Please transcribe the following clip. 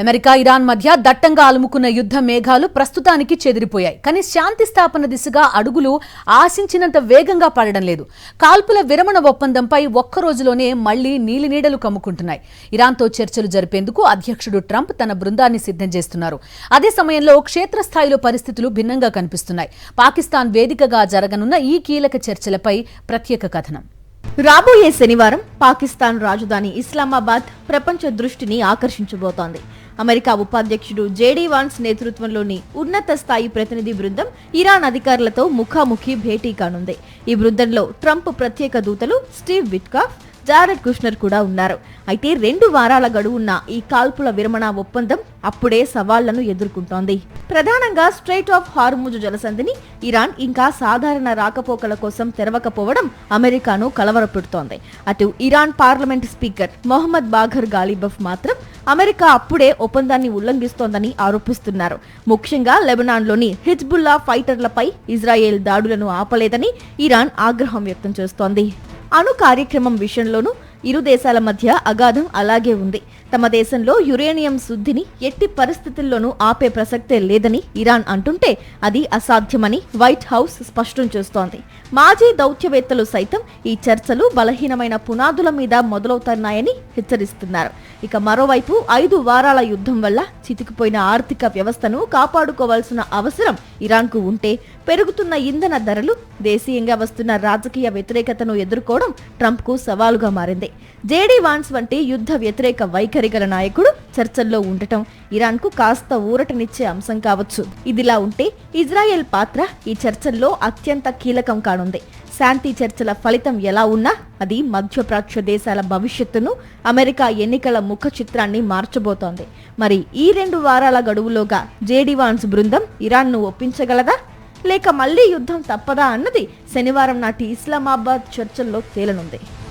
America Iran మధ్య దట్టంగా అలుముకున్న యుద్ధ మేఘాలు ప్రస్తుతానికి చెదిరిపోయాయి. కానీ శాంతి స్థాపన దిశగా అడుగులు ఆశించినంత వేగంగా పడడం లేదు. కాల్పుల విరమణ ఒప్పందంపై ఒక్క రోజులోనే మళ్లీ నీలినీడలు కమ్ముకుంటున్నాయి. ఇరాన్తో చర్చలు జరిపేందుకు అధ్యక్షుడు ట్రంప్ తన బృందాన్ని సిద్ధం చేస్తున్నారు. అదే సమయంలో క్షేత్రస్థాయిలో పరిస్థితులు భిన్నంగా కనిపిస్తున్నాయి. పాకిస్తాన్ వేదికగా జరగనున్న ఈ కీలక చర్చలపై ప్రత్యేక కథనం. రాబోయే శనివారం పాకిస్తాన్ రాజధాని ఇస్లామాబాద్ ప్రపంచ దృష్టిని ఆకర్షించబోతోంది. అమెరికా ఉపాధ్యక్షుడు జేడీ వాన్స్ నేతృత్వంలోని ఉన్నత స్థాయి ప్రతినిధి బృందం ఇరాన్ అధికారులతో ముఖాముఖి భేటీ కానుంది. ఈ బృందంలో ట్రంప్ ప్రత్యేక దూతలు స్టీవ్ విట్కాఫ్, జారెడ్ కుష్నర్ కూడా ఉన్నారు. అయితే 2 వారాల గడువున్న ఈ కాల్పుల విరమణ ఒప్పందం అప్పుడే సవాళ్లను ఎదుర్కొంటోంది. ప్రధానంగా స్ట్రైట్ ఆఫ్ హార్ముజ్ జలసంధిని ఇరాన్ ఇంకా సాధారణ రాకపోకల కోసం తెరవకపోవడం అమెరికాను కలవరపెడుతోంది. అటు ఇరాన్ పార్లమెంట్ స్పీకర్ మొహమ్మద్ బాఘర్ గాలిబఫ్ మాత్రం అమెరికా అప్పుడే ఒప్పందాన్ని ఉల్లంఘిస్తోందని ఆరోపిస్తున్నారు. ముఖ్యంగా లెబనాన్లోని హిజ్బుల్లా ఫైటర్లపై ఇజ్రాయెల్ దాడులను ఆపలేదని ఇరాన్ ఆగ్రహం వ్యక్తం చేస్తోంది. అణు కార్యక్రమం విషయంలోనూ ఇరు దేశాల మధ్య అగాధం అలాగే ఉంది. తమ దేశంలో యురేనియం శుద్ధిని ఎట్టి పరిస్థితుల్లోనూ ఆపే ప్రసక్తే లేదని ఇరాన్ అంటుంటే అది అసాధ్యమని వైట్ హౌస్ స్పష్టం చేస్తోంది. మాజీ దౌత్యవేత్తలు సైతం ఈ చర్చలు బలహీనమైన పునాదుల మీద మొదలవుతున్నాయని హెచ్చరిస్తున్నారు. ఇక మరోవైపు 5 వారాల యుద్ధం వల్ల చితికిపోయిన ఆర్థిక వ్యవస్థను కాపాడుకోవాల్సిన అవసరం ఇరాన్కు ఉంటే పెరుగుతున్న ఇంధన ధరలు, దేశీయంగా వస్తున్న రాజకీయ వ్యతిరేకతను ఎదుర్కోవడం ట్రంప్కు సవాలుగా మారింది. జేడీ వాన్స్ వంటి యుద్ధ వ్యతిరేక వైఖరి గల నాయకుడు చర్చల్లో ఉండటం ఇరాన్కు కాస్త ఊరటనిచ్చే అంశం కావచ్చు. ఇదిలా ఉంటే ఇజ్రాయెల్ పాత్ర ఈ చర్చల్లో అత్యంత కీలకం కానుంది. శాంతి చర్చల ఫలితం ఎలా ఉన్నా అది మధ్యప్రాచ్య దేశాల భవిష్యత్తును, అమెరికా ఎన్నికల ముఖ చిత్రాన్ని మార్చబోతోంది. మరి ఈ 2 వారాల గడువులోగా జేడీ వాన్స్ బృందం ఇరాన్ను ఒప్పించగలదా, లేక మళ్లీ యుద్ధం తప్పదా అన్నది శనివారం నాటి ఇస్లామాబాద్ చర్చల్లో తేలనుంది.